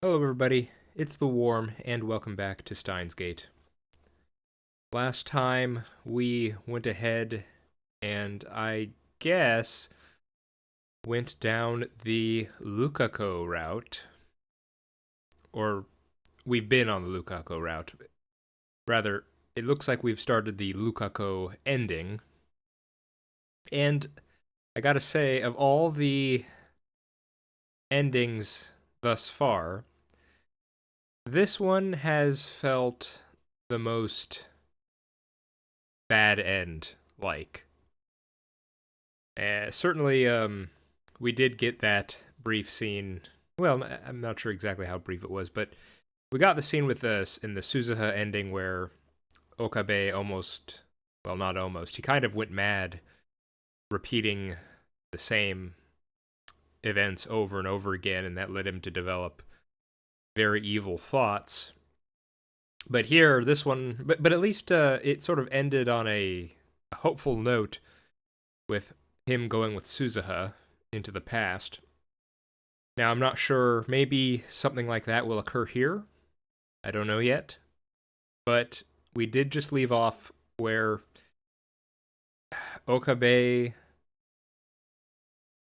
Hello, everybody. It's the Warm, and welcome back to Steins Gate. Last time we went ahead and I guess went down the Lukaku route, or we've been on the Lukaku route. Rather, it looks like we've started the Lukaku ending. And I gotta say, of all the endings thus far, this one has felt the most bad end like. Certainly, we did get that brief scene. Well, I'm not sure exactly how brief it was, but we got the scene with us in the Suzuha ending where Okabe almost, well, not almost, he kind of went mad, repeating the same events over and over again, and that led him to develop very evil thoughts. But here, this one, but at least it sort of ended on a hopeful note with him going with Suzuha into the past. Now, I'm not sure, maybe something like that will occur here. I don't know yet. But we did just leave off where Okabe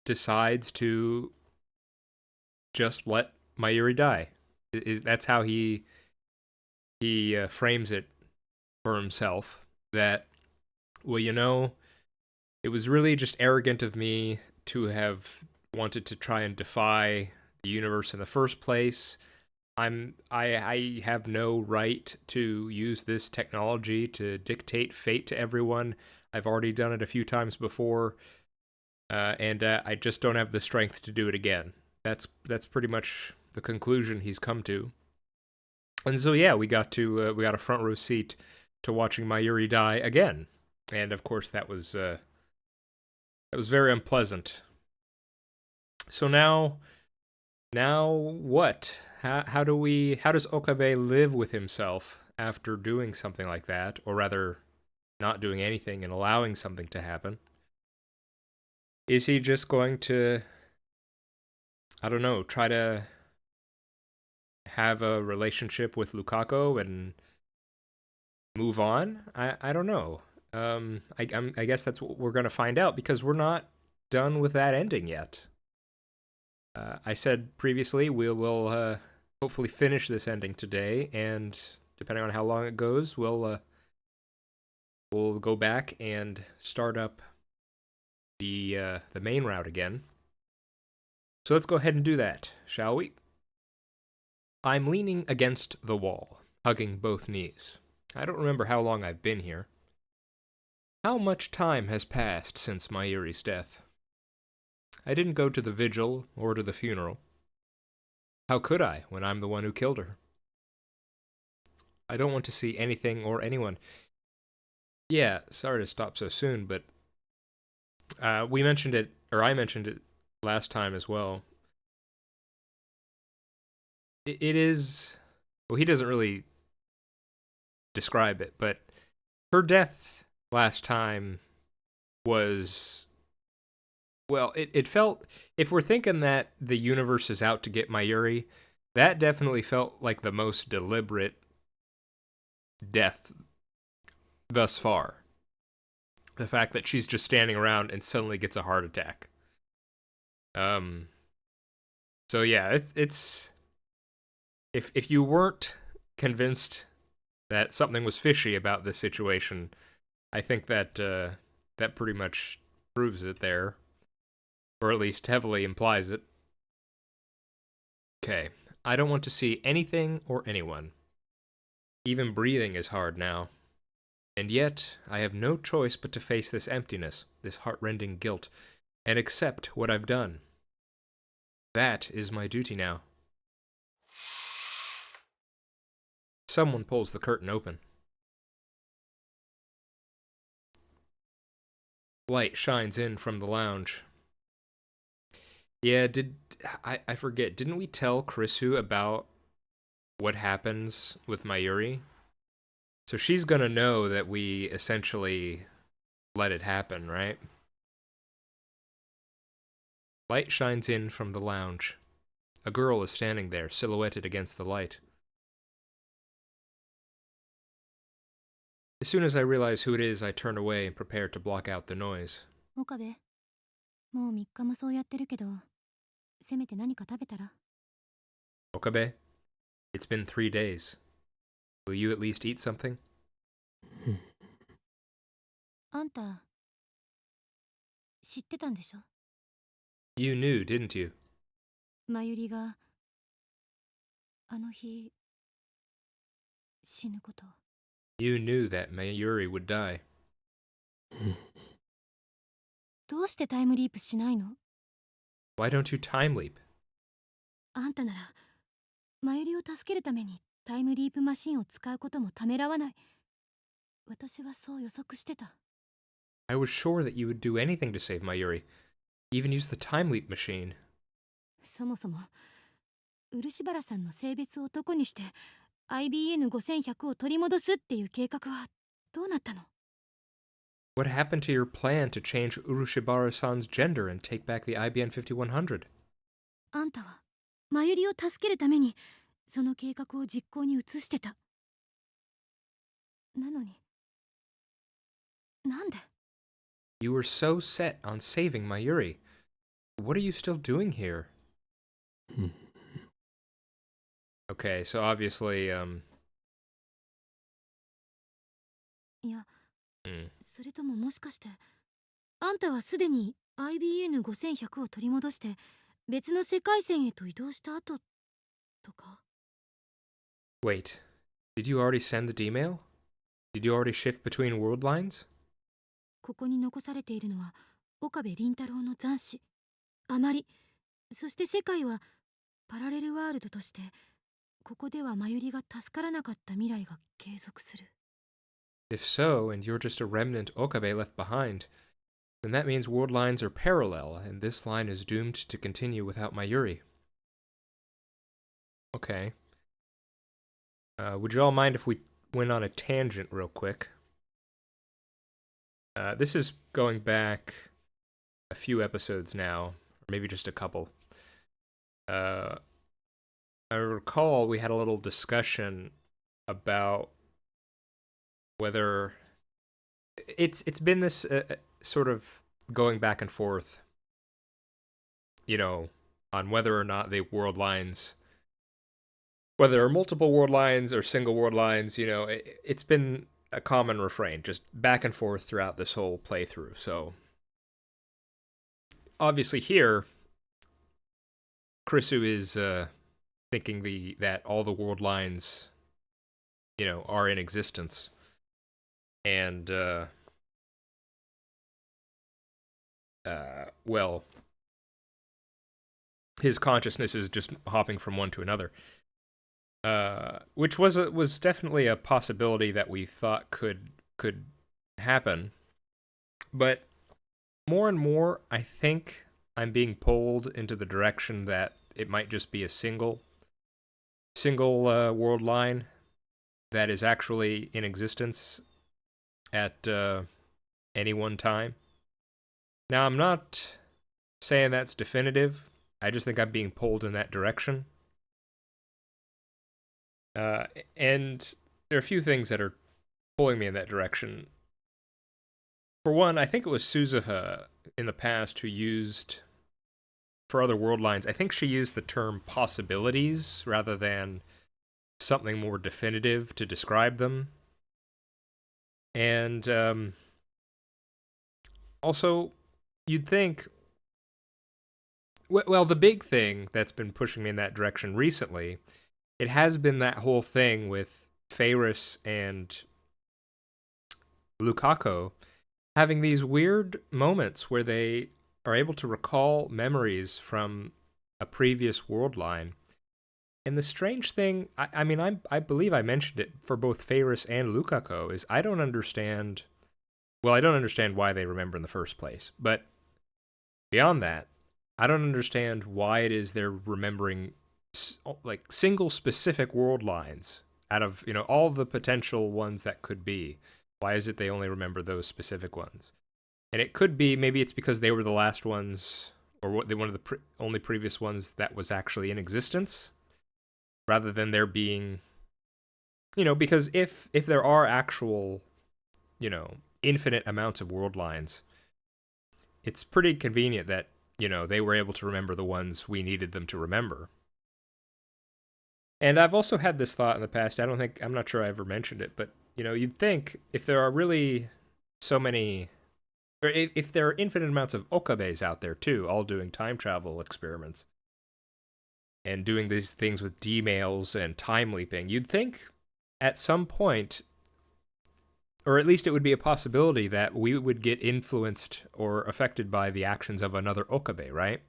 decides to just let Mayuri die. That's how he frames it for himself. That, well, it was really just arrogant of me to have wanted to try and defy the universe in the first place. I have no right to use this technology to dictate fate to everyone. I've already done it a few times before, and I just don't have the strength to do it again. That's pretty much the conclusion he's come to. And so yeah, we got a front row seat to watching Mayuri die again, and of course that was very unpleasant. So now what? How does Okabe live with himself after doing something like that, or rather, not doing anything and allowing something to happen? Is he just going to, I don't know, try to have a relationship with Lukaku and move on? I don't know. I guess that's what we're gonna find out because we're not done with that ending yet. I said previously we will hopefully finish this ending today, and depending on how long it goes, we'll go back and start up the main route again. So let's go ahead and do that, shall we? I'm leaning against the wall, hugging both knees. I don't remember how long I've been here. How much time has passed since Mayuri's death? I didn't go to the vigil or to the funeral. How could I when I'm the one who killed her? I don't want to see anything or anyone. Yeah, sorry to stop so soon, but we mentioned it, or I mentioned it last time as well. It is, well, he doesn't really describe it, but her death last time was, well, it felt, if we're thinking that the universe is out to get Mayuri, that definitely felt like the most deliberate death thus far. The fact that she's just standing around and suddenly gets a heart attack. Um. So yeah, it's if you weren't convinced that something was fishy about this situation, I think that that pretty much proves it there, or at least heavily implies it. Okay, I don't want to see anything or anyone. Even breathing is hard now. And yet, I have no choice but to face this emptiness, this heartrending guilt, and accept what I've done. That is my duty now. Someone pulls the curtain open. Light shines in from the lounge. Yeah, I forget, didn't we tell Krisu about what happens with Mayuri? So she's gonna know that we essentially let it happen, right? Light shines in from the lounge. A girl is standing there, silhouetted against the light. As soon as I realize who it is, I turn away and prepare to block out the noise. 岡部、もう3日もそうやってるけど、せめて何か食べたら？ Okabe, it's been 3 days. Will you at least eat something? あんた、知ってたんでしょ？ You knew, didn't you? まゆりが、あの日、死ぬこと。You knew that Mayuri would die. どうしてタイムリープしないの？ Why don't you time leap? あんたなら、まゆりを助けるためにタイムリープマシンを使うこともためらわない。私はそう予測してた。I was sure that you would do anything to save Mayuri. Even use the time leap machine. そもそも、漆原さんの性別を男にして IBN5100 を取り戻すっていう計画はどうなったの？ What happened to your plan to change Urushibara-san's gender and take back the IBN 5100? あんたはまゆりを助けるためにその計画を実行に移してた。なのに、なんで？ You were so set on saving Mayuri. What are you still doing here? Okay, so obviously, いや、 hmm. それとももしかしてあんたはすでに IBN5100 を取り戻して別の世界線へと移動した後とか？ Wait, did you already send the D-mail? Did you already shift between world lines? ここに残されているのは岡部倫太郎の残滓、あまり、そして世界はパラレルワールドとしてここではまゆりが助からなかった未来が継続する。 If so, and you're just a remnant Okabe left behind, then that means world lines are parallel, and this line is doomed to continue without Mayuri. Okay. Would you all mind if we went on a tangent real quick? This is going back a few episodes now, or maybe just a couple. I recall we had a little discussion about whether it's been this sort of going back and forth, you know, on whether or not the world lines, whether there are multiple world lines or single world lines, you know, it's been a common refrain, just back and forth throughout this whole playthrough. So obviously here, Krisu is thinking that all the world lines, you know, are in existence. And, well, his consciousness is just hopping from one to another. Which was definitely a possibility that we thought could happen. But more and more, I think I'm being pulled into the direction that it might just be a single world line that is actually in existence at any one time. Now, I'm not saying that's definitive. I just think I'm being pulled in that direction. And there are a few things that are pulling me in that direction. For one, I think it was Suzuha in the past who used, for other world lines, I think she used the term possibilities rather than something more definitive to describe them. And also, you'd think, well, the big thing that's been pushing me in that direction recently, it has been that whole thing with Ferris and Lukaku having these weird moments where they are able to recall memories from a previous world line. And the strange thing, I believe I mentioned it for both Ferris and Lukaku, is I don't understand why they remember in the first place. But beyond that, I don't understand why it is they're remembering like single specific world lines out of, you know, all the potential ones that could be. Why is it they only remember those specific ones? And it could be, maybe it's because they were the last ones or one of the only previous ones that was actually in existence, rather than there being, because if there are actual, infinite amounts of world lines, it's pretty convenient that, they were able to remember the ones we needed them to remember. And I've also had this thought in the past. I'm not sure I ever mentioned it, but, you'd think if there are really so many, or if there are infinite amounts of okabes out there too, all doing time travel experiments and doing these things with D-mails and time leaping, you'd think at some point, or at least it would be a possibility, that we would get influenced or affected by the actions of another okabe, right?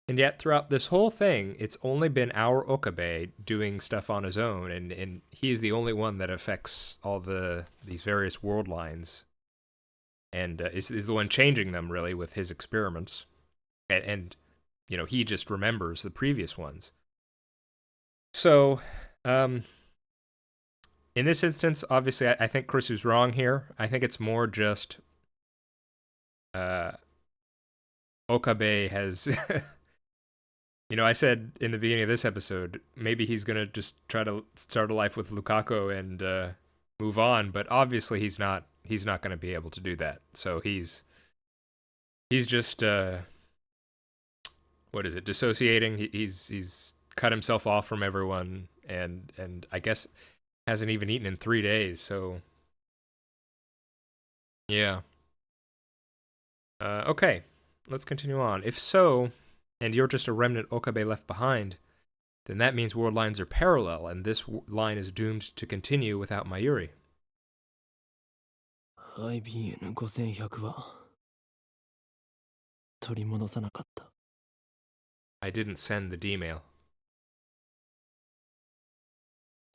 And yet, throughout this whole thing, it's only been our okabe doing stuff on his own, and he's the only one that affects all these various world lines, and is the one changing them, really, with his experiments. And he just remembers the previous ones. So, in this instance, obviously, I think Chris wrong here. I think it's more just Okabe has... I said in the beginning of this episode, maybe he's going to just try to start a life with Lukaku and move on, but obviously he's not going to be able to do that. So he's just what is it? Dissociating. He's cut himself off from everyone, and I guess hasn't even eaten in 3 days. So yeah. Okay, let's continue on. If so, and you're just a remnant Okabe left behind, then that means world lines are parallel, and this line is doomed to continue without Mayuri. IBN5100 は取り戻さなかった。 I didn't send the D-mail.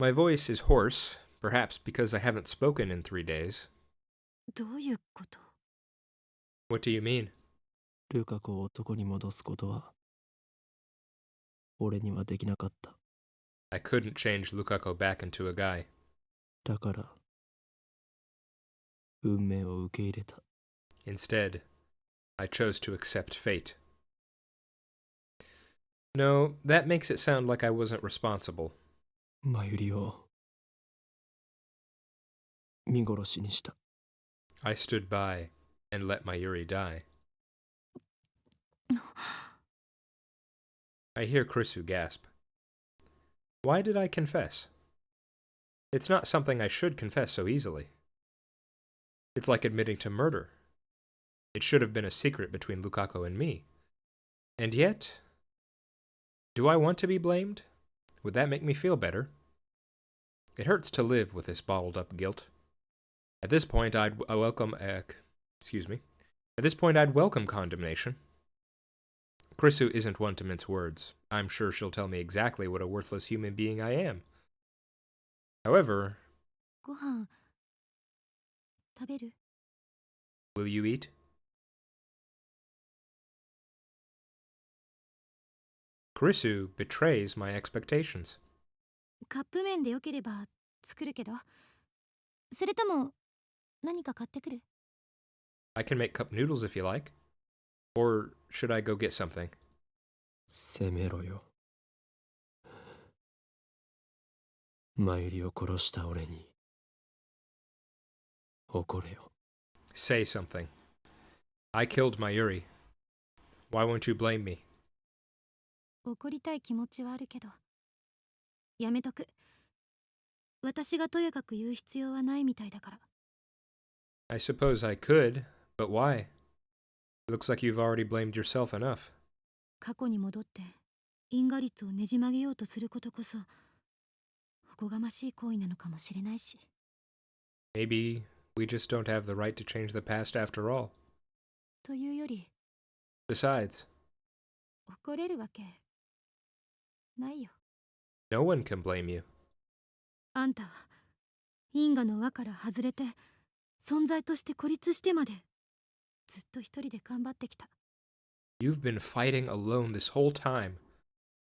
My voice is hoarse, perhaps because I haven't spoken in 3 days. どういうこと？ What do you mean? ルカ子を男に戻すことは俺にはできなかった。 I couldn't change Lukaku back into a guy. だから運命を受け入れた。 Instead, I chose to accept fate. No, that makes it sound like I wasn't responsible. マユリを見殺しにした。 I stood by and let Mayuri die. I hear Krisu gasp. Why did I confess? It's not something I should confess so easily. It's like admitting to murder. It should have been a secret between Lukaku and me. And yet, do I want to be blamed? Would that make me feel better? It hurts to live with this bottled up guilt. At this point, I'd welcome condemnation. Krisu isn't one to mince words. I'm sure she'll tell me exactly what a worthless human being I am. However, ご飯食べる？ will you eat? Krisu betrays my expectations. カップ麺でよければ作るけど。それとも何か買ってくる？ I can make cup noodles if you like. Or should I go get something? 責めろよ。マユリを殺した俺に怒れよ。 Say something. I killed Mayuri. Why won't you blame me? 怒りたい気持ちはあるけどやめとく。私がとやかく言う必要はないみたいだから。 I suppose I could, but why? Looks like you've already blamed yourself enough. 過去に戻って因果律をねじ曲げようとすることこそおこがましい行為なのかもしれないし。 Maybe we just don't have the right to change the past after all. というより Besides, 怒れるわけないよ。 no one can blame you. あんたは因果の輪から外れて存在として孤立してまでずっと一人で頑張ってきた。 You've been fighting alone this whole time.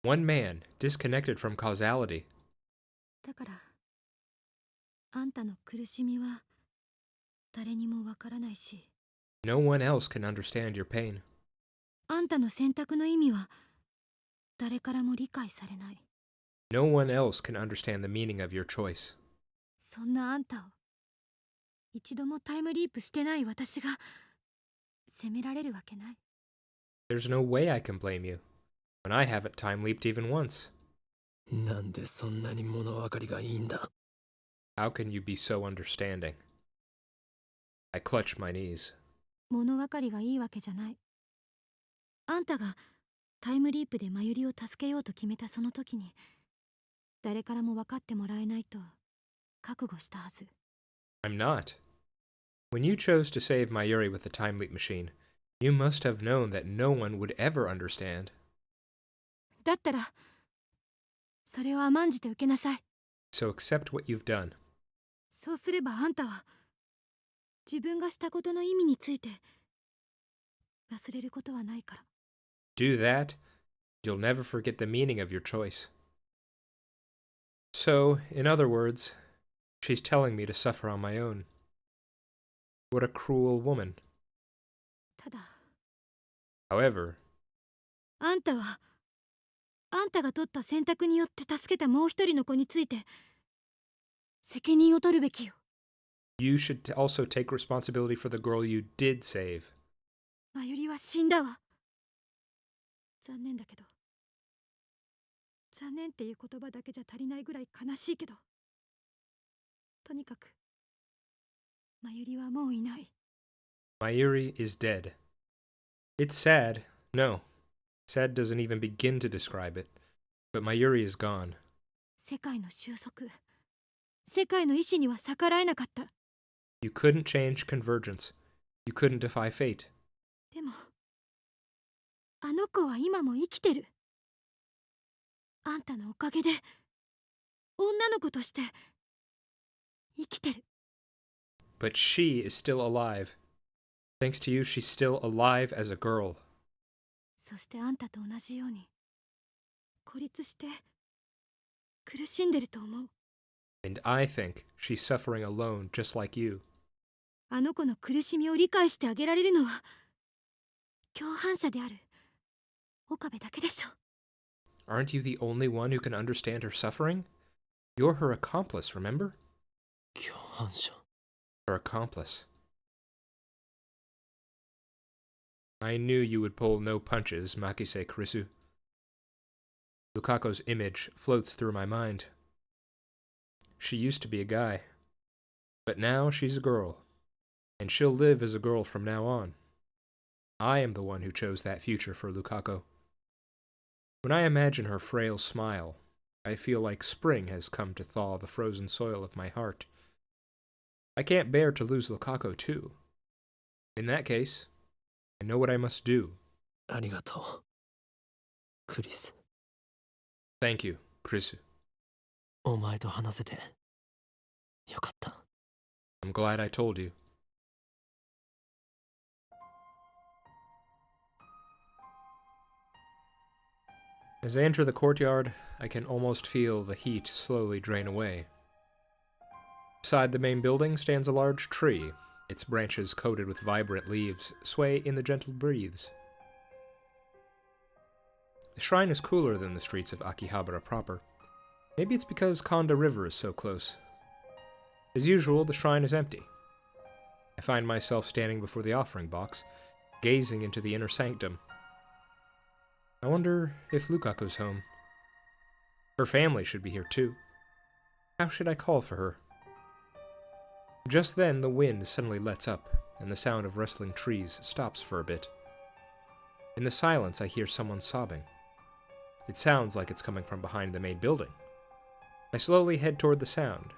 One man, disconnected from causality. だからあんたの苦しみは誰にもわからないし、 No one else can understand your pain. あんたの選択の意味は誰からも理解されない。 No one else can understand the meaning of your choice. そんなあんたを一度もタイムリープしてない私が責められるわけない。 There's no way I can blame you, when I haven't time leaped even once. なんでそんなに物分かりがいいんだ。 How can you be so understanding? I clutch my knees. 物分かりがいいわけじゃない。あんたがタイムリープでマユリを助けようと決めたその時に誰からも分かってもらえないと覚悟したはず。 I'm not. When you chose to save Mayuri with the time leap machine, you must have known that no one would ever understand. だったらそれを甘んじて受けなさい。 So accept what you've done. そうすればあんたは自分がしたことの意味について忘れることはないから。 Do that, you'll never forget the meaning of your choice. So, in other words, she's telling me to suffer on my own. What a cruel woman. ただ However, あんたはあんたが取った選択によって助けたもう一人の子について責任を取るべきよ。 you should also take responsibility for the girl you did save. マユリは死んだわ。残念だけど、残念っていう言葉だけじゃ足りないぐらい悲しいけど、とにかくマユリはもういない。 Mayuri is dead. It's sad. No, sad doesn't even begin to describe it. But Mayuri is gone. 世界の収束、世界の意志には逆らえなかった。 You couldn't change convergence. You couldn't defy fate. でもあの子は今も生きてる。あんたのおかげで女の子として生きてる。 But she is still alive. Thanks to you, she's still alive as a girl. そしてあんたと同じように孤立して苦しんでると思う。 And I think she's suffering alone just like you. あの子の苦しみを理解してあげられるのは共犯者である岡部だけでしょ。 Aren't you the only one who can understand her suffering? You're her accomplice, remember? 共犯者。 Her accomplice. I knew you would pull no punches, Makise Kurisu. Lukako's image floats through my mind. She used to be a guy, but now she's a girl, and she'll live as a girl from now on. I am the one who chose that future for Lukako. When I imagine her frail smile, I feel like spring has come to thaw the frozen soil of my heart. I can't bear to lose Lukako too. In that case, I know what I must do. ありがとう、クリス。 Thank you, Krisu. お前と話せてよかった。 I'm glad I told you. As I enter the courtyard, I can almost feel the heat slowly drain away. Beside the main building stands a large tree. Its branches coated with vibrant leaves sway in the gentle breeze. The shrine is cooler than the streets of Akihabara proper. Maybe it's because Konda River is so close. As usual, the shrine is empty. I find myself standing before the offering box, gazing into the inner sanctum. I wonder if Lukako's home. Her family should be here too. How should I call for her? Just then, the wind suddenly lets up, and the sound of rustling trees stops for a bit. In the silence, I hear someone sobbing. It sounds like it's coming from behind the main building. I slowly head toward the sound.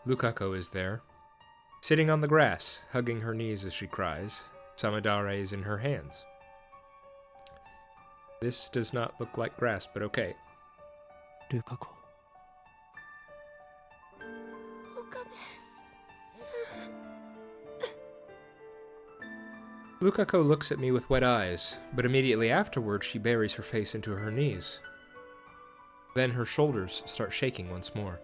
Lukako is there, sitting on the grass, hugging her knees as she cries. Samadare is in her hands. This does not look like grass, but okay. ルカ子。 Lukako looks at me with wet eyes, but immediately afterward she buries her face into her knees. Then her shoulders start shaking once more.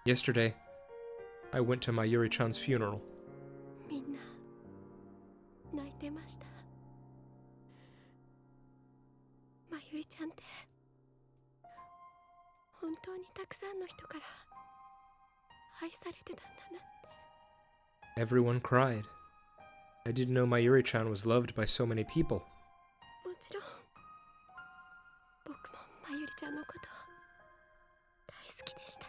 Yesterday, I went to Mayuri-chan's funeral. みんな泣いてました。まゆりちゃんって本当にたくさんの人から愛されてたんだなって。 Everyone cried. I didn't know Mayuri-chan was loved by so many people. もちろん僕もまゆりちゃんのこと大好きでした。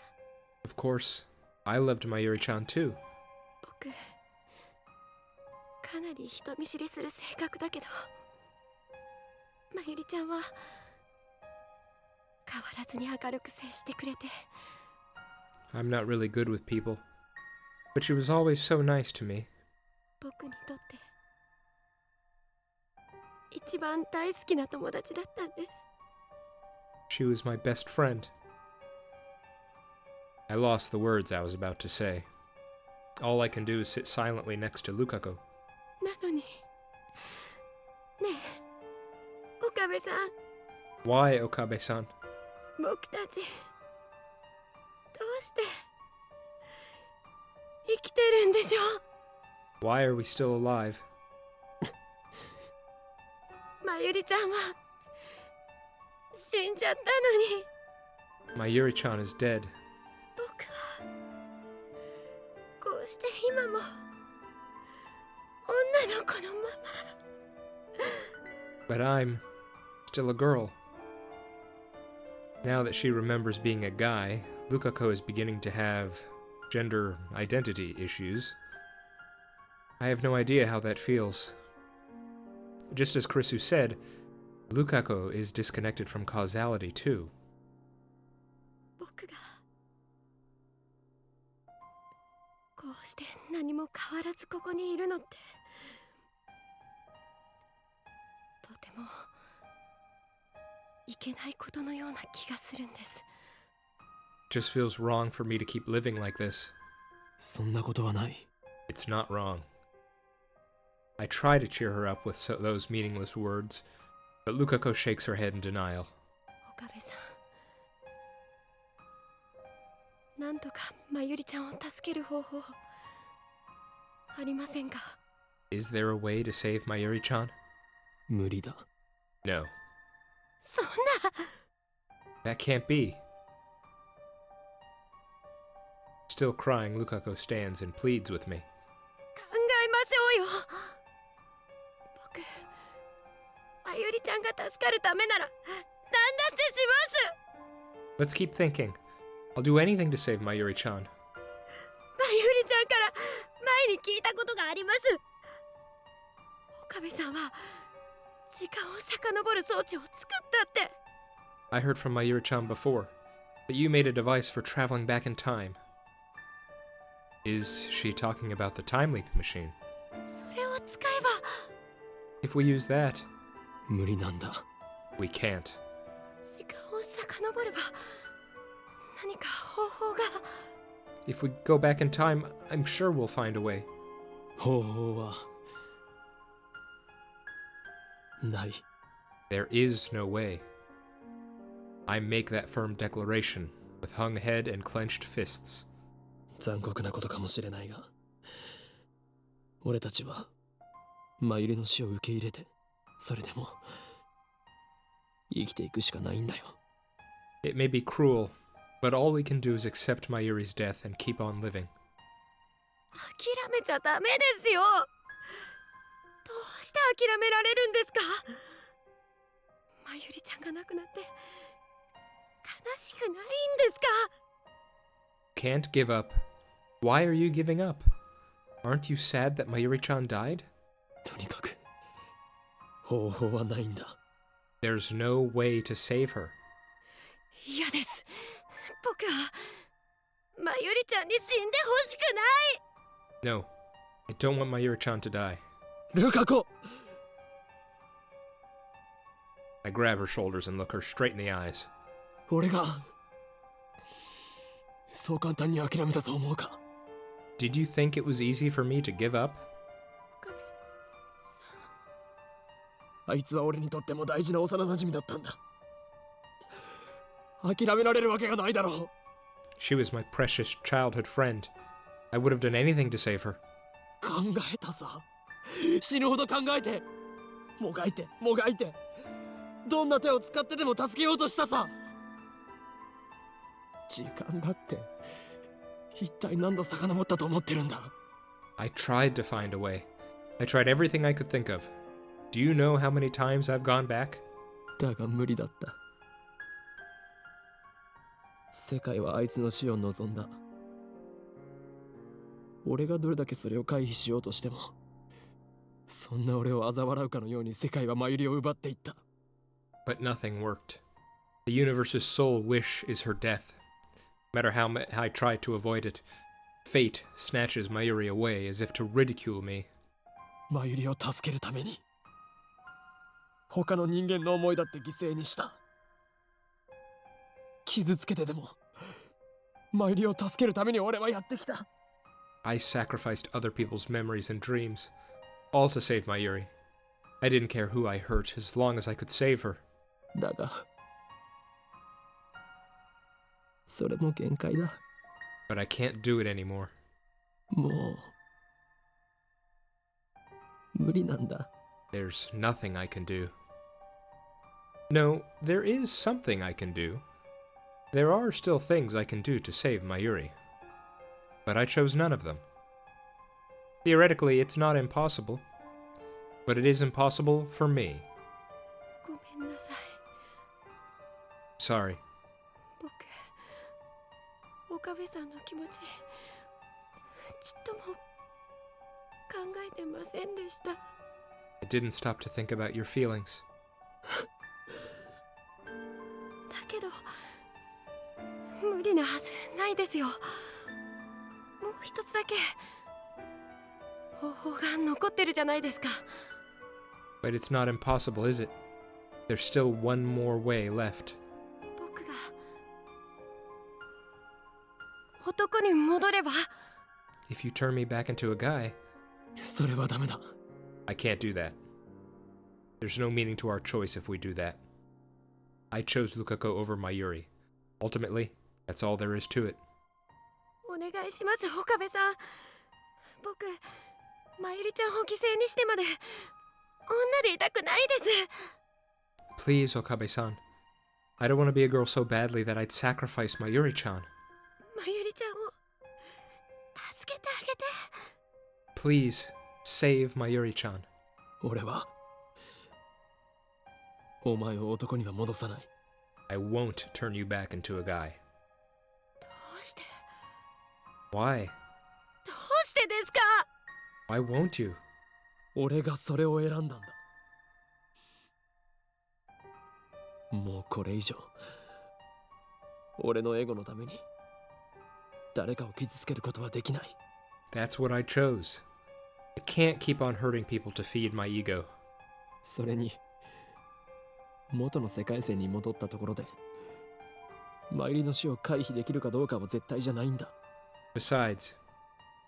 Of course, I loved Mayuri-chan too. 僕かなり人見知りする性格だけど、まゆりちゃんは変わらずに明るく接してくれて。 I'm not really good with people, but she was always so nice to me. 僕にとって一番大好きな友達だったんです。 She was my best friend. I lost the words I was about to say. All I can do is sit silently next to Lukako. なのにねえ岡部さん、 Why, Okabe-san? 僕たちどうして生きてるんでしょう。 Why are we still alive? まゆりちゃんは死んじゃったのに、 Mayuri-chan is dead. 僕はこうして今も女の子のまま。 But I'm still a girl. Now that she remembers being a guy, Lukako is beginning to have gender identity issues. I have no idea how that feels. Just as Krisu said, Lukako is disconnected from causality too. 僕がこうして何も変わらずここにいるのってとてもいけないことのような気がするんです。 Just feels wrong for me to keep living like this. そんなことはない。 It's not wrong. I try to cheer her up with those meaningless words, but Lukako shakes her head in denial. 岡部さん、なんとかまゆりちゃんを助ける方法ありませんか？ Is there a way to save Mayuri-chan? 無理だ。 No. そんな。 That can't be. Still crying, Lukako stands and pleads with me. 考えましょうよ。僕、まゆりちゃんが助かるためなら何だってします。 Let's keep thinking. I'll do anything to save Mayuri-chan. まゆりちゃんから前に聞いたことがあります。岡部さんは時間を遡る装置を作ったって。 I heard from Mayuri-chan before that you made a device for traveling back in time. Is she talking about the time leap machine? それを使えば。 If we use that, 無理なんだ。 we can't. 時間を遡れば何か方法が。 If we go back in time, I'm sure we'll find a way. 方法はない。 There is no way. I make that firm declaration with hung head and clenched fists. 残酷なことかもしれないが、俺たちはマユリの死を受け入れて、それでも生きていくしかないんだよ。 It may be cruel, but all we can do is accept Mayuri's death and keep on living. 諦めちゃダメですよ。どうして諦められるんですか？まゆりちゃんが亡くなって悲しくないんですか？ Can't give up. Why are you giving up? Aren't you sad that Mayuri-chan died? とにかく方法はないんだ。 There's no way to save her. 嫌です。僕はまゆりちゃんに死んでほしくない。 No, I don't want Mayuri-chan to die. ルカコ！ I grab her shoulders and look her straight in the eyes. 俺がそう簡単に諦めたと思うか？ Did you think it was easy for me to give up? 岡部さん、あいつは俺にとっても大事な幼馴染だったんだ。諦められるわけがないだろう。She was my precious childhood friend. I would have done anything to save her. 考えたさ。死ぬほど考えて。もがいて、もがいて。どんな手を使ってでも助けようとしたさ。時間だって。一体何度遡ったと思ってるんだ。I tried to find a way. I tried everything I could think of. Do you know how many times I've gone back? だが無理だった。世界はあいつの死を望んだ。俺がどれだけそれを回避しようとしても、そんな俺を嘲笑うかのように世界はマユリを奪っていった。But nothing worked. The universe's sole wish is her death. No matter how I tried to avoid it, fate snatches Mayuri away as if to ridicule me. マユリを助けるために、他の人間の思いだって犠牲にした。傷つけてでも、マユリを助けるために俺はやってきた。I sacrificed other people's memories and dreams, all to save Mayuri. I didn't care who I hurt as long as I could save her. だが、それも限界だ。But I can't do it anymore. もう、無理なんだ。There's nothing I can do. No, there is something I can do. There are still things I can do to save Mayuri. But I chose none of them. Theoretically, it's not impossible. But it is impossible for me. ごめんなさい。 Sorry. 僕、岡部さんの気持ち、ちっとも考えてませんでした。I didn't stop to think about your feelings. だけど、無理なはずないですよ。もう一つだけ方法が残ってるじゃないですか。But it's not impossible, is it? There's still one more way left. 僕が男に戻れば。 If you turn me back into a guy, それはダメだ。I can't do that. There's no meaning to our choice if we do that. I chose Lukako over Mayuri. Ultimately, that's all there is to it. お願いします、岡部さん。僕、まゆりちゃんを犠牲にしてまで女でいたくないです。 Please, Okabe-san. I don't want to be a girl so badly that I'd sacrifice Mayuri-chan. まゆりちゃんを助けてあげて。 Please, save Mayuri-chan. 俺は、お前を男には戻さない。I won't turn you back into a guy. どうして Why? どうしてですか？ Why won't you? 俺がそれを選んだんだ。もうこれ以上、俺のエゴのために誰かを傷つけることはできない。That's what I chose. I can't keep on hurting people to feed my ego. それに、元の世界線に戻ったところで、マユリの死を回避できるかどうかは絶対じゃないんだ。Besides,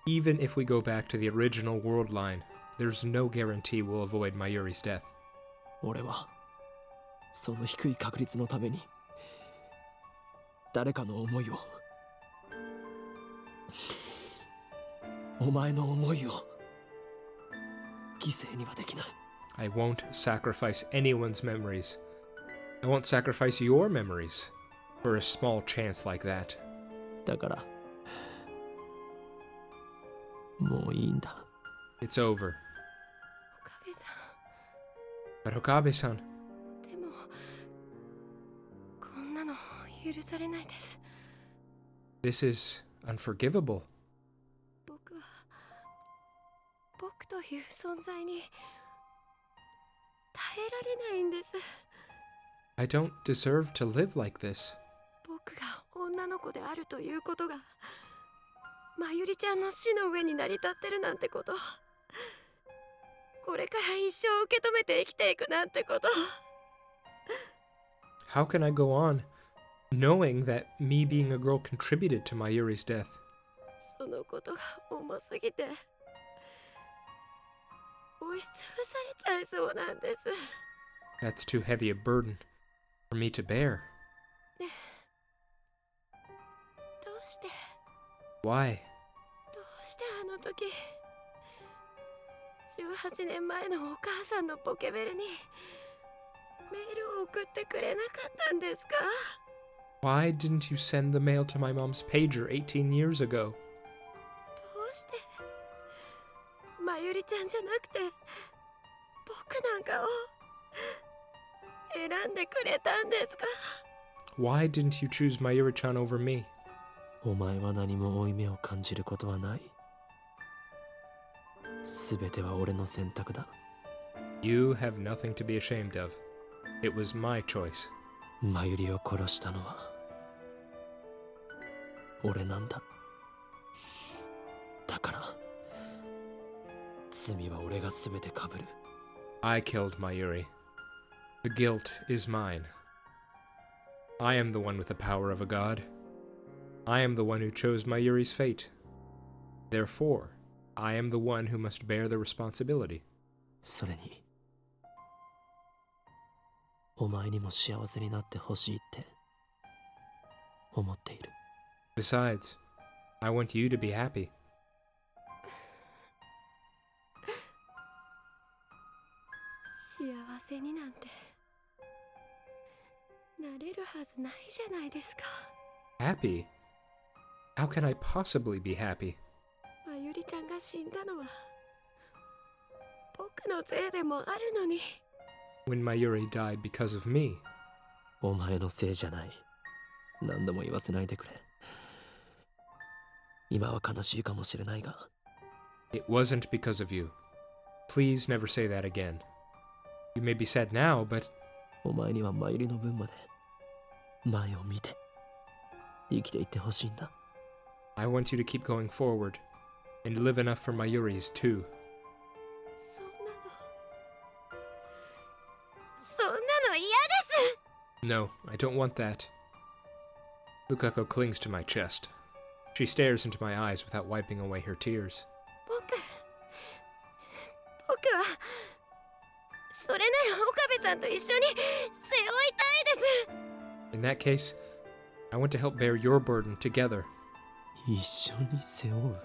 even if we go back to the original world line, there's no guarantee we'll avoid Mayuri's death. 俺は、その低い確率のために、誰かの思いを、お前の思いを、犠牲にはできない。I won't sacrifice anyone's memories. I won't sacrifice your memories for a small chance like that. だから、もういいんだ。It's over. 岡部さ But Okabe-san, ん、でもこんなの許されないです。 this is unforgivable. 僕は僕という存在に耐えられないんです。 I don't deserve to live like this. 僕が女の子であるということがまゆりちゃんの死の上に成り立ってるなんてこと、これから一生受け止めて生きていくなんてこと。 How can I go on knowing that me being a girl contributed to Mayuri's death? そのことが重すぎて押しつぶされちゃいそうなんです。 That's too heavy a burden for me to bear. どうして Why? どうしてあの時18年前のお母さんのポケベルにメールを送ってくれなかったんですか？ Why didn't you send the mail to my mom's pager 18 years ago? どうしてまゆりちゃんじゃなくて僕なんかを選んでくれたんですか？ Why didn't you choose Mayuri-chan over me? お前は何も負い目を感じることはない。すべては俺の選択だ。You have nothing to be ashamed of. It was my choice. マユリを殺したのは俺なんだ。だから罪は俺がすべて被る。I killed Mayuri. The guilt is mine. I am the one with the power of a god. I am the one who chose Mayuri's fate. Therefore, I am the one who must bear the responsibility. それにお前にも幸せになってほしいって思っている。 Besides, I want you to be happy. 幸せになんてなれるはずないじゃないですか。 Happy? How can I possibly be happy? まゆりちゃんが死んだのは僕のせいでもあるのに。 When Mayuri died because of me. お前のせいじゃない。何度も言わせないでくれ。今は悲しいかもしれないが。 It wasn't because of you. Please never say that again. You may be sad now, but お前にはマユリの分まで前を見て生きていってほしいんだ。 I want you to keep going forward and live enough for Mayuri's too. そんなの嫌です。 No, I don't want that. Lukako clings to my chest. She stares into my eyes without wiping away her tears. 僕はそれなら岡部さんと一緒に背負いたいです。 In that case, I want to help bear your burden together. 一緒に背負う。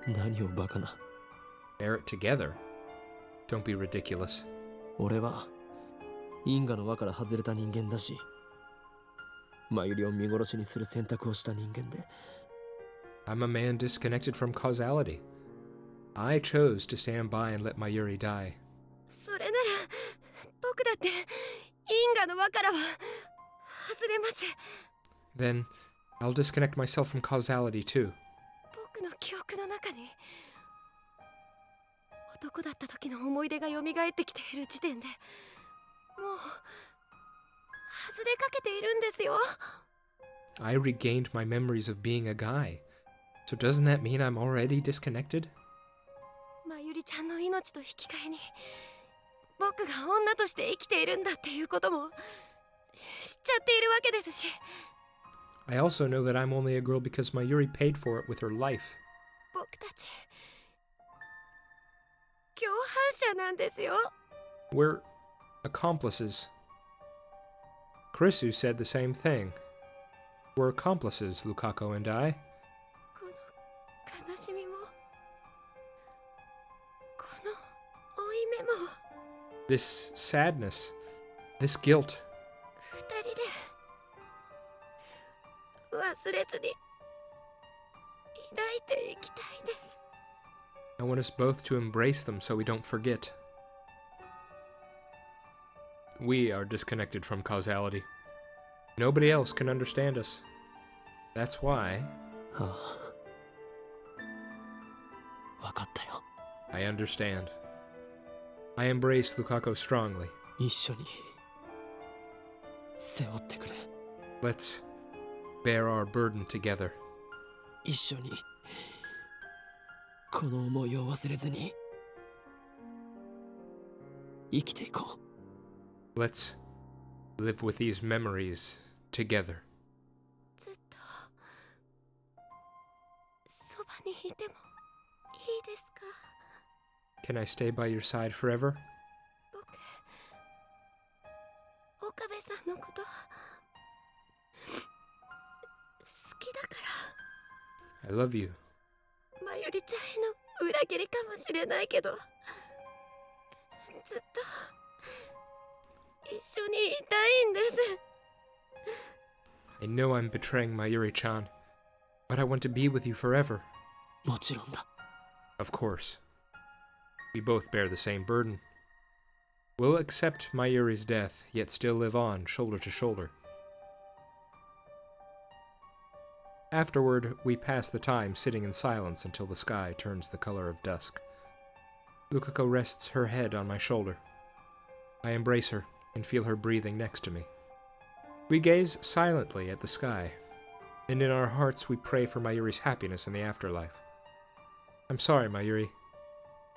何をバカな。 Bear it together? Don't be ridiculous. 俺は因果の輪から外れた人間だし、マユリを見殺しにする選択をした人間で。 I'm a man disconnected from causality. I chose to stand by and let Mayuri die. それなら僕だって因果の輪からは外れます。 Then, I'll disconnect myself from causality too. 僕の記憶の中に男だった時の思い出が蘇ってきている時点でもう外れかけているんですよ。 I regained my memories of being a guy. So doesn't that mean I'm already disconnected? まゆりちゃんの命と引き換えに僕が女として生きているんだっていうことも知っちゃっているわけですし。 I also know that I'm only a girl because Mayuri paid for it with her life. 僕たち共犯者なんですよ。 We're accomplices. Krisu said the same thing. We're accomplices, Lukako and I. この悲しみもこの負い目も This sadness, this guilt. 二人で忘れずに抱いていきたいです。 I want us both to embrace them so we don't forget. We are disconnected from causality. Nobody else can understand us. That's why はあ、分かったよ。 I understand. I embrace Lukako strongly. 一緒に背負ってくれ。 Let's bear our burden together. 一緒にこの思いを忘れずに生きていこう。 Let's live with these memories together. ずっとそばにいてもいいですか？ Can I stay by your side forever? 僕岡部さんのこと好き I love you. まゆりちゃんへの裏切りかもしれないけど、ずっと一緒にいたいんです。 I know I'm betraying Mayuri-chan, but I want to be with you forever. もちろんだ。 Of course. We both bear the same burden. We'll accept Mayuri's death, yet still live on, shoulder to shoulder. Afterward, we pass the time sitting in silence until the sky turns the color of dusk. Lukako rests her head on my shoulder. I embrace her and feel her breathing next to me. We gaze silently at the sky, and in our hearts we pray for Mayuri's happiness in the afterlife. I'm sorry, Mayuri.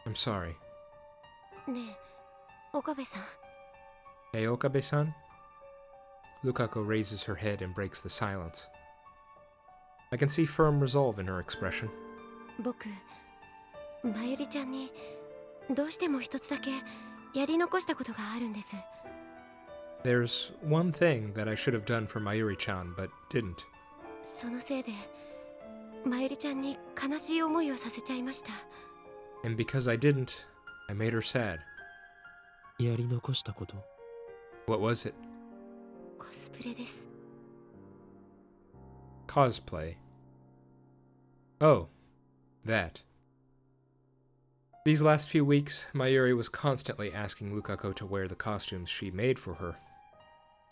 I'm sorry. ねえ、岡部さん。 Hey, Okabe-san? Lukako raises her head and breaks the silence. I can see firm resolve in her expression. 僕、まゆりちゃんにどうしても一つだけやり残したことがあるんです。 There's one thing that I should have done for Mayuri-chan, but didn't. そのせいでまゆりちゃんに悲しい思いをさせちゃいました。 And because I didn't, I made her sad. やり残したこと。 What was it? コスプレです。 Cosplay. Oh, that. These last few weeks, Mayuri was constantly asking Lukako to wear the costumes she made for her,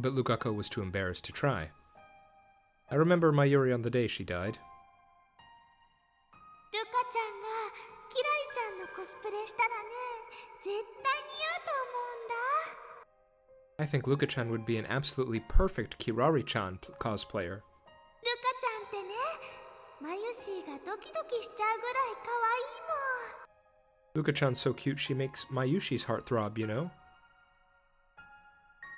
but Lukako was too embarrassed to try. I remember Mayuri on the day she died. ルカちゃんがキラリちゃんのコスプレしたらね、絶対似合うと思うんだ。 I think Luka-chan would be an absolutely perfect Kirari-chan cosplayer. ルカちゃんってね、マユシーがドキドキしちゃうぐらい可愛いもん。 Luka-chan's so cute she makes Mayushi's heart throb, you know?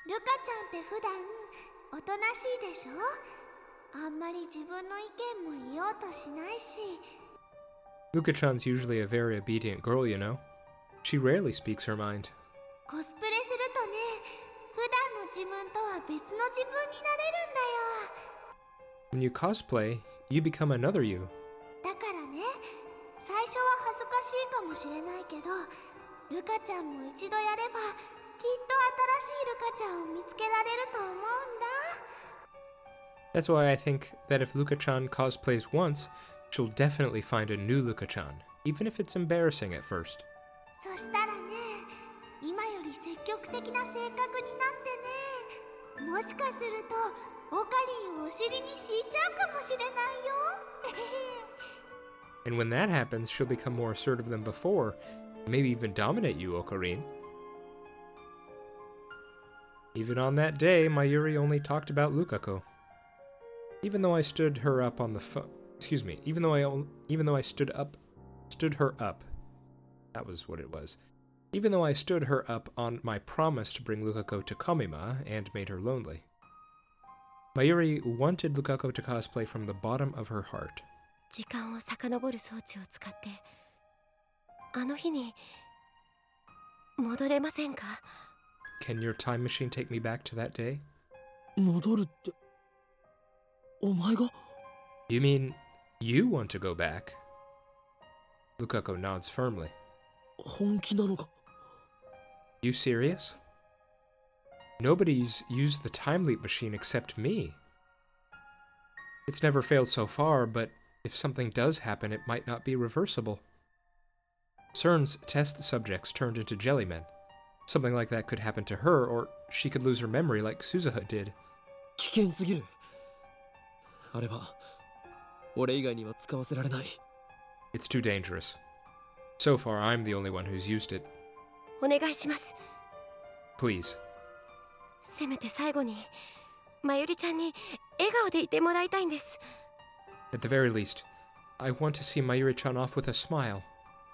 ルカちゃんって普段おとなしいでしょ。あんまり自分の意見も言おうとしないし。 Luka-chan's usually a very obedient girl, you know? She rarely speaks her mind. コスプレするとね、普段の自分とは別の自分になれるんだよ。 When you cosplay, you become another you. だからね、最初は恥ずかしいかもしれないけど、ルカちゃんも一度やればきっと新しいルカちゃんを見つけられると思うんだ。 That's why I think that if Luka-chan cosplays once, she'll definitely find a new Luka-chan, even if it's embarrassing at first. そしたらね、今より積極的な性格になってね、もしかするとオカリンをお尻に敷いちゃうかもしれないよ。 And when that happens, she'll become more assertive than before, maybe even dominate you, Okarin. Even on that day, Mayuri only talked about Lukako. Even though I stood her up on the even though I stood her up. That was what it was. Even though I stood her up on my promise to bring Lukako to Kamima and made her lonely. Mayuri wanted Lukako to cosplay from the bottom of her heart. 時間を遡る装置を使ってあの日に戻れませんか？ Can your time machine take me back to that day? 戻るって。お前が？ You mean you want to go back? Lukako nods firmly. 本気なのか？ You serious? Nobody's used the time leap machine except me. It's never failed so far, but if something does happen, it might not be reversible. CERN's test subjects turned into jellymen. Something like that could happen to her, or she could lose her memory like Suzuha did. 危険すぎる。あれは俺以外には使わせられない。 It's too dangerous. So far, I'm the only one who's used it. お願いします。 Please. せめて最後にまゆりちゃんに笑顔でいてもらいたいんです。 At the very least, I want to see Mayuri-chan off with a smile.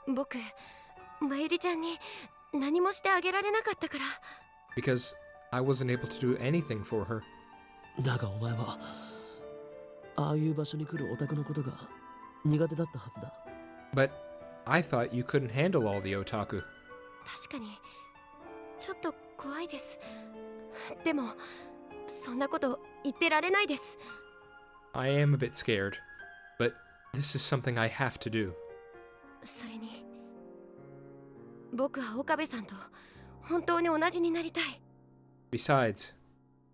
僕まゆりちゃんに何もしてあげられなかったから。 Because I wasn't able to do anything for her. だがお前はああいう場所に来るオタクのことが苦手だったはずだ。 But I thought you couldn't handle all the otaku. 確かにちょっと怖いです。でもそんなこと言ってられないです。 I am a bit scared, but This is something I have to do. それに僕は岡部さんと本当に同じになりたい。 Besides,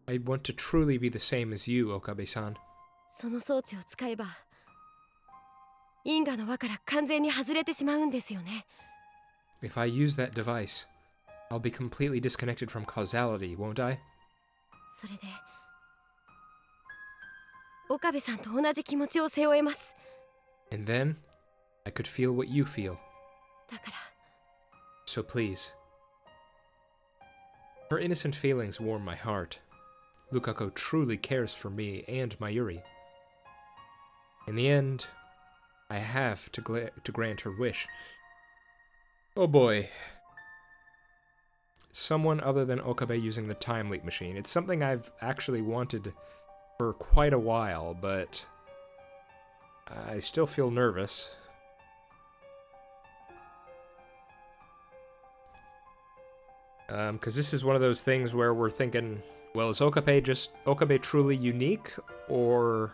I want to truly be the same as you, Okabe-san. その装置を使えば因果の輪から完全に外れてしまうんですよね。 If I use that device, I'll be completely disconnected from causality, won't I? それで岡部さんと同じ気持ちを背負えます。 And then, I could feel what you feel. だから So please. Her innocent feelings warm my heart. Lukako truly cares for me and Mayuri. In the end, I have to grant her wish. Oh boy. Someone other than Okabe using the time leap machine. It's something I've actually wanted for quite a while, but I still feel nervous. Because this is one of those things where we're thinking, well, is Okabe truly unique, or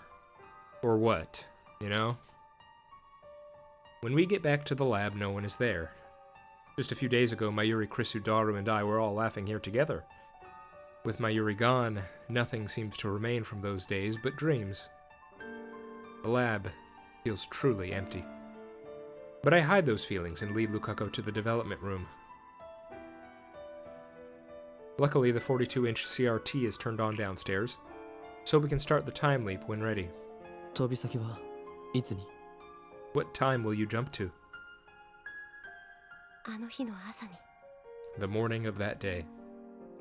what? You know? When we get back to the lab, no one is there. Just a few days ago, Mayuri, Krisudaru, and I were all laughing here together. With Mayuri gone, nothing seems to remain from those days but dreams. The lab feels truly empty. But I hide those feelings and lead Lukako to the development room. Luckily, the 42-inch CRT is turned on downstairs, so we can start the time leap when ready. 飛び先はいつに？ What time will you jump to? あの日の朝に The morning of that day.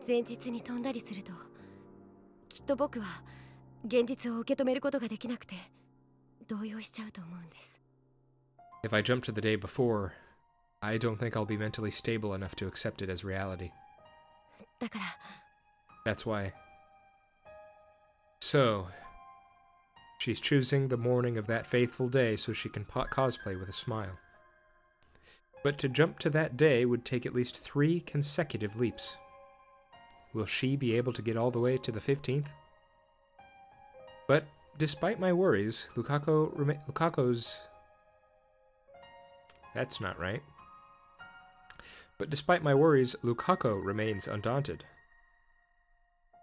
前日に飛んだりするときっと僕は現実を受け止めることができなくて動揺しちゃうと思うんです。 If I jump to the day before, I don't think I'll be mentally stable enough to accept it as reality. だから That's why. So, she's choosing the morning of that faithful day so she can cosplay with a smile. But to jump to that day would take at least 3 consecutive leaps. Will she be able to get all the way to the 15th? But despite my worries, Lukako's... That's not right. But despite my worries, Lukako remains undaunted.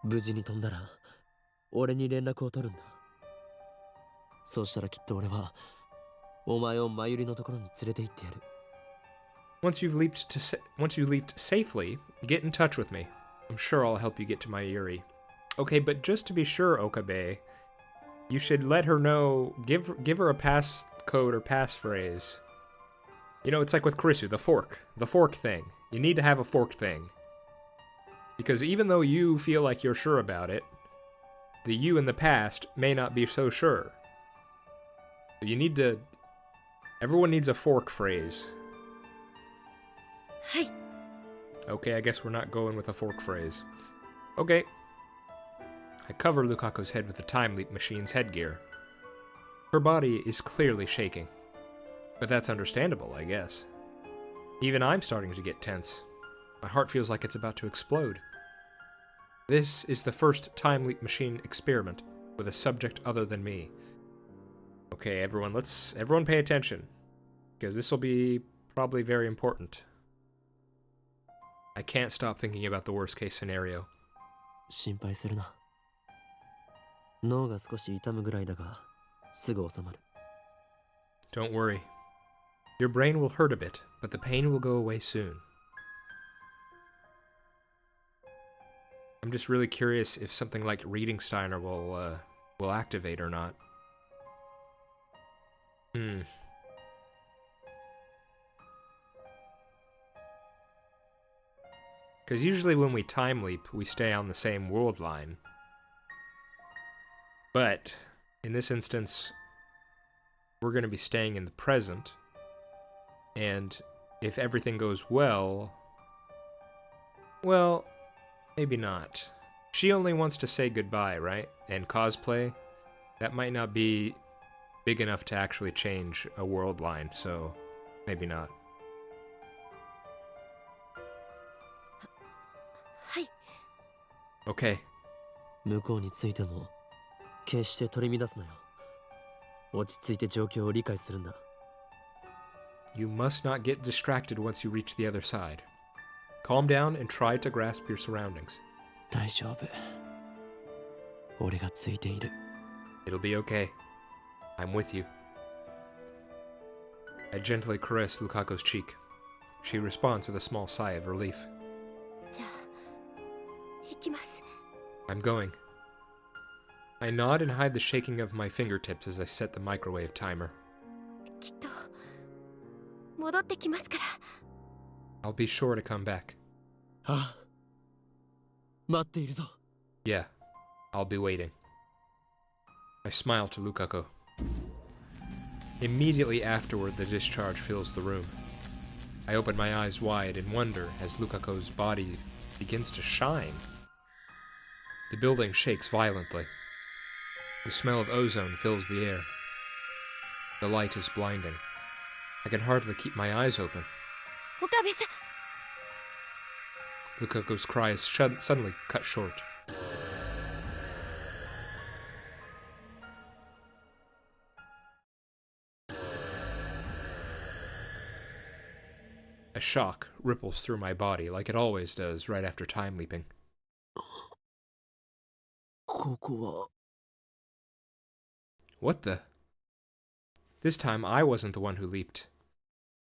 無事に飛んだら俺に連絡を取るんだ。そうしたらきっと俺はお前をマユリのところに連れて行ってやる。Once you've leaped safely, get in touch with me. I'm sure I'll help you get to Mayuri. Okay, but just to be sure, Okabe, you should let her know, give her a passcode or passphrase. You know, it's like with Kurisu, the fork thing. You need to have a fork thing. Because even though you feel like you're sure about it, the you in the past may not be so sure. You need to... Everyone needs a fork phrase. はい。 Okay, I guess we're not going with a fork phrase. Okay. I cover Lukako's head with the time leap machine's headgear. Her body is clearly shaking. But that's understandable, I guess. Even I'm starting to get tense. My heart feels like it's about to explode. This is the first time leap machine experiment with a subject other than me. Okay, everyone pay attention, because this will be probably very important. I can't stop thinking about the worst case scenario. 心配するな。脳が少し痛むぐらいだがすぐ収まる。 Don't worry. Your brain will hurt a bit, but the pain will go away soon. I'm just really curious if something like reading Steiner will activate or not. Because usually when we time leap, we stay on the same world line. But in this instance, we're going to be staying in the present. And if everything goes well, maybe not. She only wants to say goodbye, right? And cosplay, that might not be big enough to actually change a world line, so maybe not. はい。 Okay. 向こうについても決して取り乱すなよ。落ち着いて状況を理解するんだ。 You must not get distracted once you reach the other side. Calm down and try to grasp your surroundings. 大丈夫。俺がついている。 It'll be okay. I'm with you. I gently caress Lukako's cheek. She responds with a small sigh of relief. じゃあ行きます。 I'm going. I nod and hide the shaking of my fingertips as I set the microwave timer. きっと戻ってきますから。 I'll be sure to come back. ああ、待っているぞ。 Yeah, I'll be waiting. I smile to Lukako. Immediately afterward, the discharge fills the room. I open my eyes wide in wonder as Lukako's body begins to shine. The building shakes violently. The smell of ozone fills the air. The light is blinding. I can hardly keep my eyes open. 岡部さん。 Lukako's cry is suddenly cut short. A shock ripples through my body like it always does right after time leaping. ここは。 What the? This time I wasn't the one who leaped.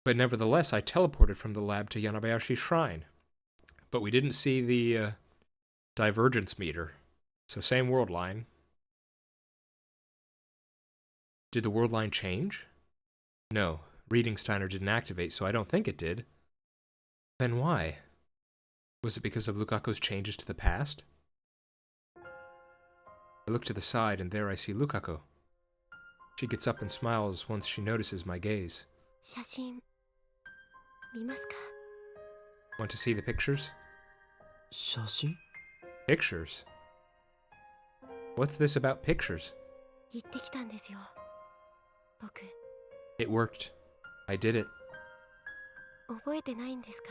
But nevertheless, I teleported from the lab to Yanabayashi's shrine. But we didn't see the divergence meter. So same world line. Did the world line change? No, reading Steiner didn't activate, so I don't think it did. Then why? Was it because of Lukako's changes to the past? I look to the side, and there I see Lukako. She gets up and smiles once she notices my gaze. 写真見ますか。 Want to see the pictures? 写真？ Pictures? What's this about pictures? 行ってきたんですよ僕。 It worked. I did it. 覚えてないんですか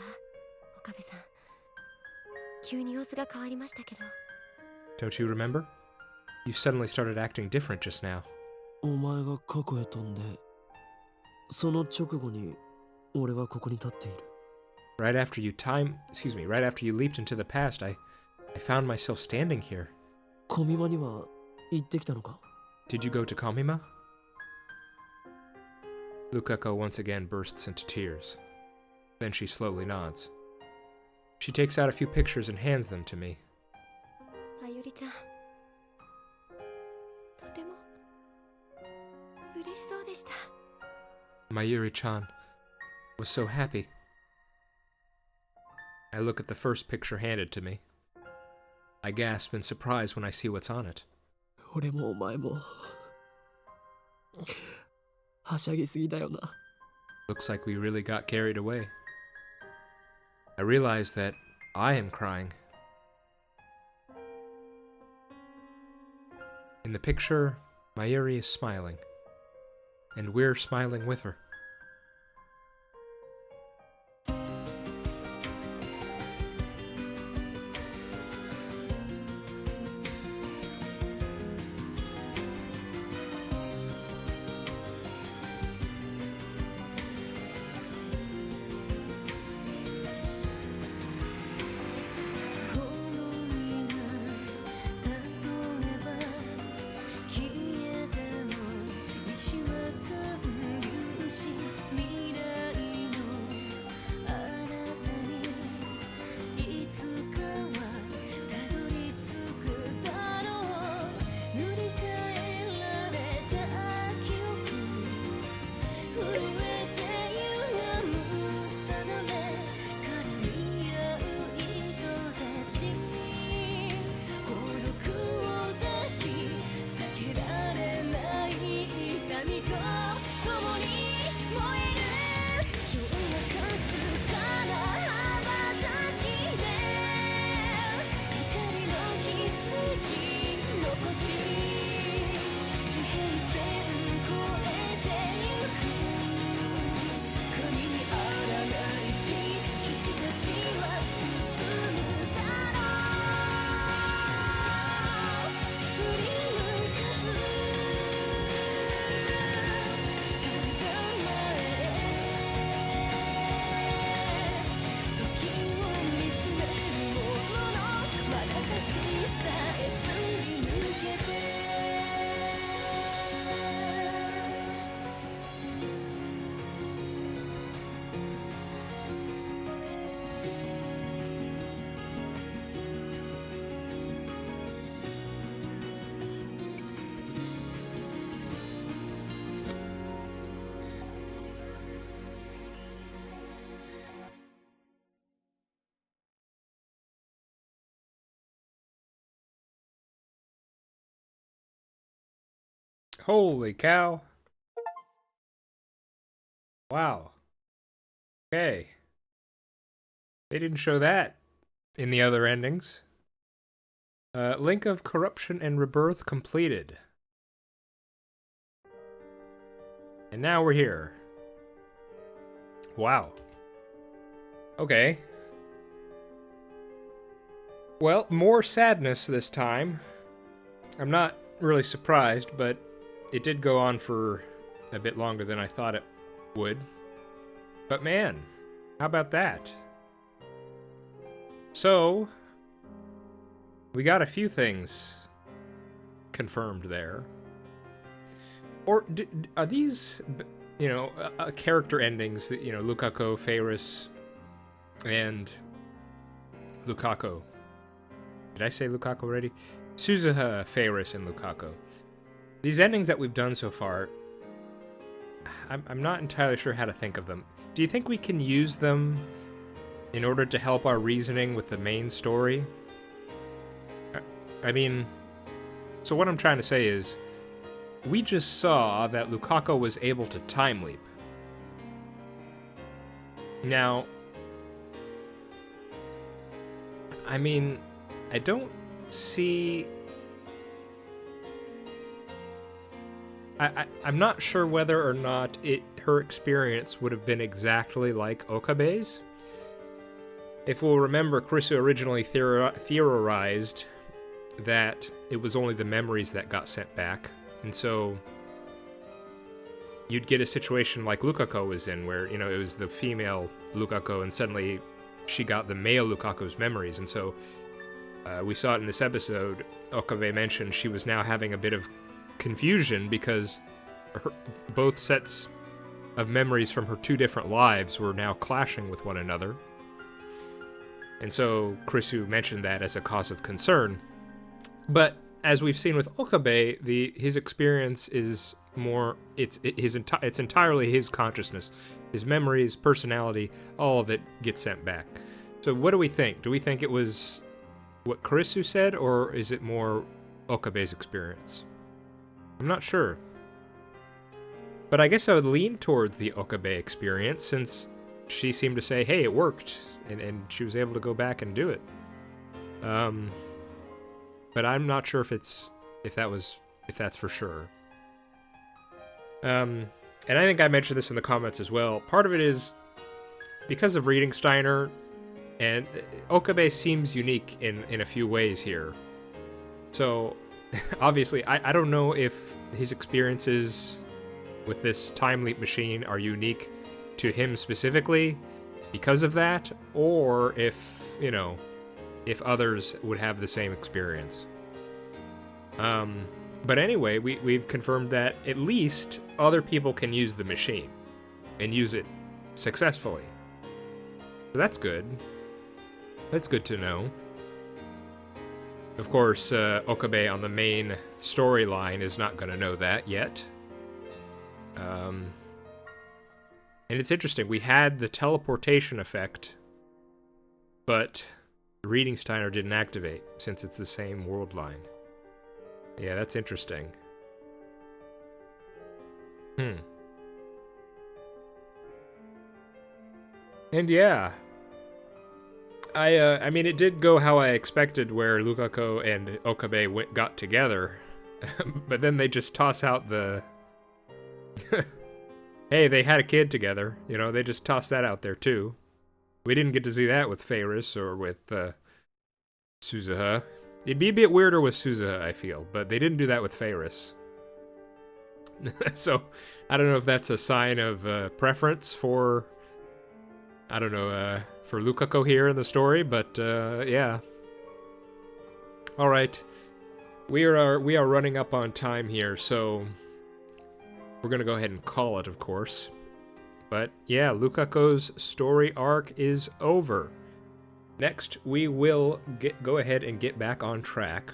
岡部さん。急に様子が変わりましたけど。 Don't you remember? You suddenly started acting different just now. お前が過去へ飛んで、その直後に俺はここに立っている。 Right after you leaped into the past, I found myself standing here. 小見間には行ってきたのか？ Did you go to Kamima? Lukako once again bursts into tears. Then she slowly nods. She takes out a few pictures and hands them to me. まゆりちゃん、とても嬉しそうでした。 Mayuri-chan was so happy. I look at the first picture handed to me. I gasp in surprise when I see what's on it. 俺もお前もはしゃぎすぎだよな。 Looks like we really got carried away. I realize that I am crying. In the picture, Mayuri is smiling. And we're smiling with her. Holy cow. Wow. Okay. They didn't show that in the other endings. Link of Corruption and Rebirth completed. And now we're here. Wow. Okay. Well, more sadness this time. I'm not really surprised, but it did go on for a bit longer than I thought it would. But man, how about that? So, we got a few things confirmed there. Or are these, you know, character endings that, you know, Lukaku, Faris, and Lukaku. Did I say Lukaku already? Suzuha, Faris, and Lukaku. These endings that we've done so far, I'm not entirely sure how to think of them. Do you think we can use them in order to help our reasoning with the main story? I mean, so what I'm trying to say is, we just saw that Lukaku was able to time leap. Now, I mean, I don't see... I'm not sure whether or not her experience would have been exactly like Okabe's. If we'll remember, Kurisu originally theorized that it was only the memories that got sent back, and so you'd get a situation like Lukaku was in, where, you know, it was the female Lukaku, and suddenly she got the male Lukaku's memories, and so we saw it in this episode. Okabe mentioned she was now having a bit of confusion because both sets of memories from her two different lives were now clashing with one another. And so Kurisu mentioned that as a cause of concern. But as we've seen with Okabe, his experience is more, it's entirely his consciousness. His memories, personality, all of it gets sent back. So what do we think? Do we think it was what Kurisu said, or is it more Okabe's experience? I'm not sure. But I guess I would lean towards the Okabe experience, since she seemed to say, hey, it worked, and she was able to go back and do it. But I'm not sure if that's for sure. And I think I mentioned this in the comments as well. Part of it is because of reading Steiner, and Okabe seems unique in a few ways here. So, obviously, I don't know if his experiences with this time leap machine are unique to him specifically because of that, or if, you know, if others would have the same experience. But anyway, we've confirmed that at least other people can use the machine and use it successfully. So that's good. That's good to know. Of course, Okabe on the main storyline is not going to know that yet. And it's interesting, we had the teleportation effect, but Reading Steiner didn't activate, since it's the same world line. Yeah, that's interesting. And yeah, I mean, it did go how I expected, where Lukaku and Okabe got together, but then they just toss out the... hey, they had a kid together, you know, they just tossed that out there too. We didn't get to see that with Faris or with Suzuha. It'd be a bit weirder with Suzuha, I feel, but they didn't do that with Faris. So, I don't know if that's a sign of preference for, I don't know, for Lukaku here in the story, but yeah. Alright, we are running up on time here, so we're gonna go ahead and call it, of course. But yeah, Lukaku's story arc is over. Next, we will go ahead and get back on track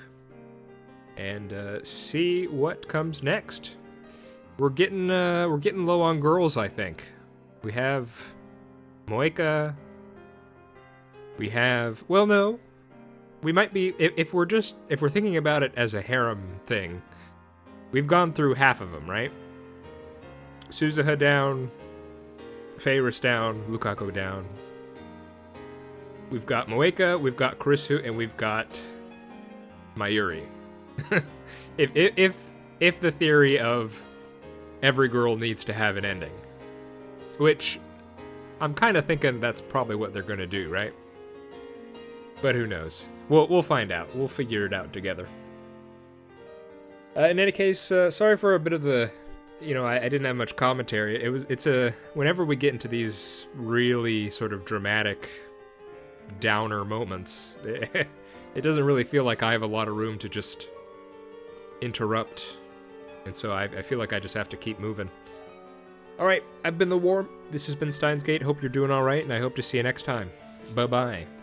and see what comes next. We're getting low on girls, I think. We have Moeka. We have, well, no, we might be, if we're thinking about it as a harem thing, we've gone through half of them, right? Suzuha down, Feiris down, Lukaku down. We've got Moeka, we've got Kurisu, and we've got Mayuri. if the theory of every girl needs to have an ending, which I'm kind of thinking that's probably what they're gonna do, right? But who knows? We'll find out. We'll figure it out together. In any case, sorry for a bit of the, I didn't have much commentary. Whenever we get into these really sort of dramatic downer moments, it doesn't really feel like I have a lot of room to just interrupt, and so I feel like I just have to keep moving. Alright, I've been The War. This has been Steins Gate. Hope you're doing alright, and I hope to see you next time. Bye-bye.